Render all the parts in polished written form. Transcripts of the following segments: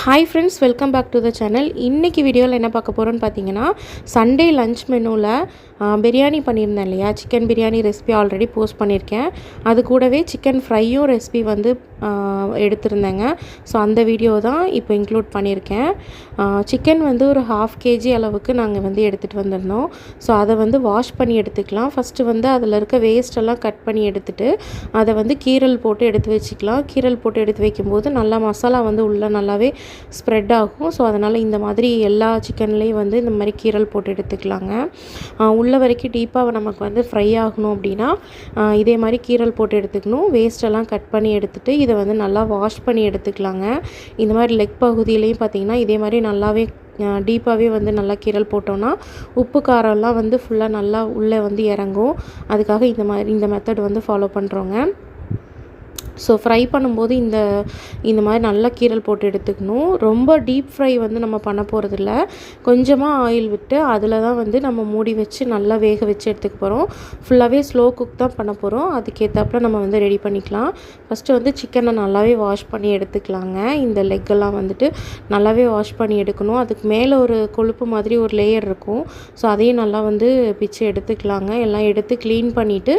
Hi friends, welcome back to the channel. இன்றைக்கி வீடியோவில் என்ன பார்க்க போகிறோன்னு பார்த்தீங்கன்னா, சண்டே லஞ்ச் மெனுவில் பிரியாணி பண்ணியிருந்தேன் இல்லையா, chicken biryani recipe already post பண்ணியிருக்கேன். அது கூடவே சிக்கன் ஃப்ரையும் ரெசிபி வந்து எடுத்திருந்தேங்க. ஸோ அந்த வீடியோ தான் இப்போ இன்க்ளூட் பண்ணியிருக்கேன். சிக்கன் வந்து ஒரு 1/2 kg அளவுக்கு நாங்கள் வந்து எடுத்துகிட்டு வந்திருந்தோம். ஸோ அதை வந்து வாஷ் பண்ணி எடுத்துக்கலாம். ஃபஸ்ட்டு வந்து அதில் இருக்க வேஸ்ட்டெல்லாம் கட் பண்ணி எடுத்துகிட்டு அதை வந்து கீரல் போட்டு எடுத்து வச்சுக்கலாம். கீரல் போட்டு எடுத்து வைக்கும்போது நல்லா மசாலா வந்து உள்ளே நல்லாவே ஸ்ப்ரெட் ஆகும். ஸோ அதனால் இந்த மாதிரி எல்லா சிக்கன்லேயும் வந்து இந்த மாதிரி கீரல் போட்டு எடுத்துக்கலாங்க. உள்ள வரைக்கும் டீப்பாக நமக்கு வந்து ஃப்ரை ஆகணும் அப்படின்னா இதே மாதிரி கீரல் போட்டு எடுத்துக்கணும். வேஸ்ட்டெல்லாம் கட் பண்ணி எடுத்துகிட்டு இதை வந்து நல்லா வாஷ் பண்ணி எடுத்துக்கலாங்க. இந்த மாதிரி லெக் பகுதியிலையும் பார்த்திங்கன்னா இதே மாதிரி நல்லாவே டீப்பாகவே வந்து நல்லா கீரல் போட்டோன்னா உப்பு காரம்லாம் வந்து ஃபுல்லாக நல்லா உள்ளே வந்து இறங்கும். அதுக்காக இந்த மெத்தட் வந்து ஃபாலோ பண்ணுறோங்க. ஸோ ஃப்ரை பண்ணும்போது இந்த மாதிரி நல்லா கீரல் போட்டு எடுத்துக்கணும். ரொம்ப டீப் ஃப்ரை வந்து நம்ம பண்ண போகிறதில்ல. கொஞ்சமாக ஆயில் விட்டு அதில் தான் வந்து நம்ம மூடி வச்சு நல்லா வேக வச்சு எடுத்துக்க போகிறோம். ஃபுல்லாகவே ஸ்லோ குக் தான் பண்ண போகிறோம். அதுக்கேற்றாப்புல நம்ம வந்து ரெடி பண்ணிக்கலாம். ஃபஸ்ட்டு வந்து சிக்கனை நல்லாவே வாஷ் பண்ணி எடுத்துக்கலாங்க. இந்த லெக்கெல்லாம் வந்துட்டு நல்லாவே வாஷ் பண்ணி எடுக்கணும். அதுக்கு மேலே ஒரு கொழுப்பு மாதிரி ஒரு லேயர் இருக்கும். ஸோ அதையும் நல்லா வந்து பிச்சு எடுத்துக்கலாங்க. எல்லாம் எடுத்து க்ளீன் பண்ணிவிட்டு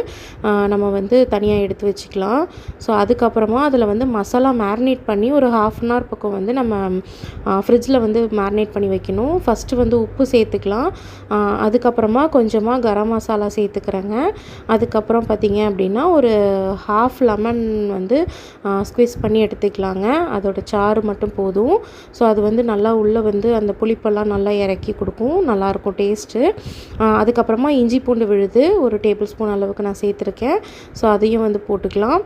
நம்ம வந்து தனியாக எடுத்து வச்சுக்கலாம். ஸோ அதுக்கப்புறமா அதில் வந்து மசாலா மேரினேட் பண்ணி ஒரு 1/2 hour பக்கம் வந்து நம்ம ஃப்ரிட்ஜில் வந்து மேரினேட் பண்ணி வைக்கணும். ஃபஸ்ட்டு வந்து உப்பு சேர்த்துக்கலாம். அதுக்கப்புறமா கொஞ்சமாக கரம் மசாலா சேர்த்துக்கிறேங்க. அதுக்கப்புறம் பார்த்திங்க அப்படின்னா ஒரு 1/2 lemon வந்து ஸ்க்வீஸ் பண்ணி எடுத்துக்கலாங்க. அதோட சாறு மட்டும் போதும். ஸோ அது வந்து நல்லா உள்ளே வந்து அந்த புளிப்பெல்லாம் நல்லா இறக்கி கொடுக்கும், நல்லாயிருக்கும் டேஸ்ட்டு. அதுக்கப்புறமா இஞ்சி பூண்டு விழுது ஒரு டேபிள் ஸ்பூன் அளவுக்கு நான் சேர்த்துருக்கேன். ஸோ அதையும் வந்து போட்டுக்கலாம்.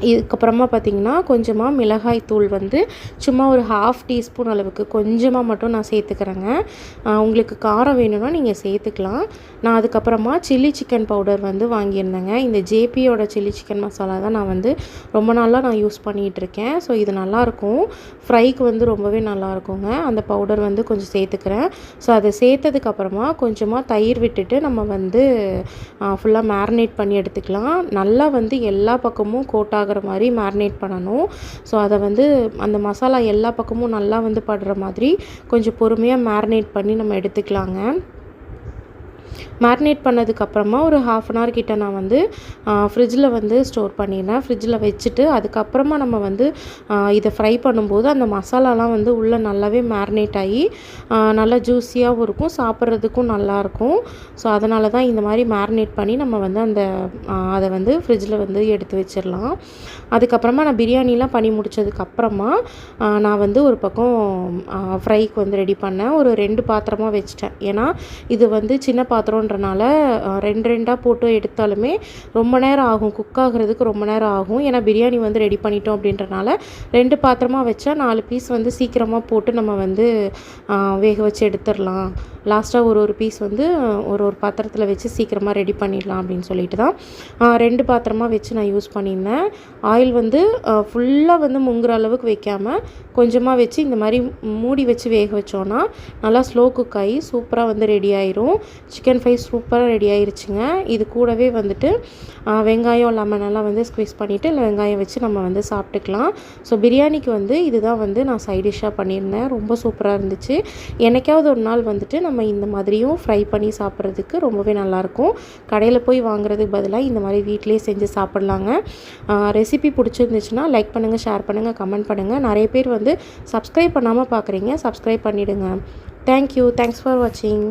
இதுக்கப்புறமா பார்த்திங்கன்னா கொஞ்சமாக மிளகாய் தூள் வந்து சும்மா ஒரு 1/2 teaspoon அளவுக்கு கொஞ்சமாக மட்டும் நான் சேர்த்துக்கிறேங்க. உங்களுக்கு காரம் வேணும்னா நீங்கள் சேர்த்துக்கலாம். நான் அதுக்கப்புறமா சில்லி சிக்கன் பவுடர் வந்து வாங்கியிருந்தேங்க. இந்த ஜேபியோட சில்லி சிக்கன் மசாலா தான் நான் வந்து ரொம்ப நாளாக நான் யூஸ் பண்ணிகிட்ருக்கேன். ஸோ இது நல்லாயிருக்கும், ஃப்ரைக்கு வந்து ரொம்பவே நல்லாயிருக்குங்க. அந்த பவுடர் வந்து கொஞ்சம் சேர்த்துக்கிறேன். ஸோ அதை சேர்த்ததுக்கப்புறமா கொஞ்சமாக தயிர் விட்டுட்டு நம்ம வந்து ஃபுல்லாக மேரினேட் பண்ணி எடுத்துக்கலாம். நல்லா வந்து எல்லா பக்கமும் கோட்டாக மாதிரி மேரினேட் பண்ணணும். ஸோ அதை வந்து அந்த மசாலா எல்லா பக்கமும் நல்லா வந்து படுற மாதிரி கொஞ்சம் பொறுமையாக மேரினேட் பண்ணி நம்ம எடுத்துக்கலாங்க. மேரினேட் பண்ணதுக்கப்புறமா ஒரு 1/2 hour கிட்ட நான் வந்து ஃப்ரிட்ஜில் வந்து ஸ்டோர் பண்ணிடுறேன். ஃப்ரிட்ஜில் வச்சுட்டு அதுக்கப்புறமா நம்ம வந்து இதை ஃப்ரை பண்ணும்போது அந்த மசாலாலாம் வந்து உள்ளே நல்லாவே மேரினேட் ஆகி நல்லா ஜூஸியாகவும் இருக்கும், சாப்பிட்றதுக்கும் நல்லாயிருக்கும். ஸோ அதனால தான் இந்த மாதிரி மேரினேட் பண்ணி நம்ம வந்து அதை வந்து ஃப்ரிட்ஜில் வந்து எடுத்து வச்சிடலாம். அதுக்கப்புறமா நான் பிரியாணிலாம் பண்ணி முடித்ததுக்கப்புறமா நான் வந்து ஒரு பக்கம் ஃப்ரைக்கு வந்து ரெடி பண்ணேன். ஒரு 2 பாத்திரமாக வச்சிட்டேன். ஏன்னா இது வந்து சின்ன பாத்திரம்ன்றனால 2 போட்டு எடுத்தாலுமே ரொம்ப நேரம் ஆகும், குக் ஆகிறதுக்கு ரொம்ப நேரம் ஆகும். ஏன்னா பிரியாணி வந்து ரெடி பண்ணிட்டோம் அப்படின்றனால 2 பாத்திரமாக வச்சா 4 பீஸ் வந்து சீக்கிரமாக போட்டு நம்ம வந்து வேக வச்சு எடுத்துடலாம். லாஸ்ட்டாக ஒரு பீஸ் வந்து ஒரு பாத்திரத்தில் வச்சு சீக்கிரமாக ரெடி பண்ணிடலாம் அப்படின்னு சொல்லிட்டு தான் 2 பாத்திரமாக வச்சு நான் யூஸ் பண்ணியிருந்தேன். ஆயில் வந்து ஃபுல்லாக வந்து முங்குற அளவுக்கு வைக்காமல் கொஞ்சமாக வச்சு இந்த மாதிரி மூடி வச்சு வேக வச்சோன்னா நல்லா ஸ்லோ குக் ஆகி சூப்பராக வந்து ரெடி ஆயிரும். சிக்கன் ஃப்ரை சூப்பராக ரெடி ஆயிருச்சுங்க. இது கூடவே வந்துட்டு வெங்காயம் லெமனெல்லாம் வந்து ஸ்க்வீஸ் பண்ணிவிட்டு இல்லை வெங்காயம் வச்சு நம்ம வந்து சாப்பிட்டுக்கலாம். ஸோ பிரியாணிக்கு வந்து இதுதான் வந்து நான் சைட் டிஷ்ஷாக பண்ணியிருந்தேன். ரொம்ப சூப்பராக இருந்துச்சு. என்னைக்காவது ஒரு நாள் வந்துட்டு நம்ம இந்த மாதிரியும் ஃப்ரை பண்ணி சாப்பிட்றதுக்கு ரொம்பவே நல்லாயிருக்கும். கடையில் போய் வாங்குறதுக்கு பதிலாக இந்த மாதிரி வீட்டிலே செஞ்சு சாப்பிட்லாங்க. ரெசிபி பிடிச்சிருந்துச்சுன்னா லைக் பண்ணுங்கள், ஷேர் பண்ணுங்கள், கமெண்ட் பண்ணுங்கள். நிறைய பேர் வந்து சப்ஸ்கிரைப் பண்ணாமல் பார்க்குறீங்க, சப்ஸ்கிரைப் பண்ணிவிடுங்க. தேங்க்யூ. தேங்க்ஸ் ஃபார் வாட்சிங்.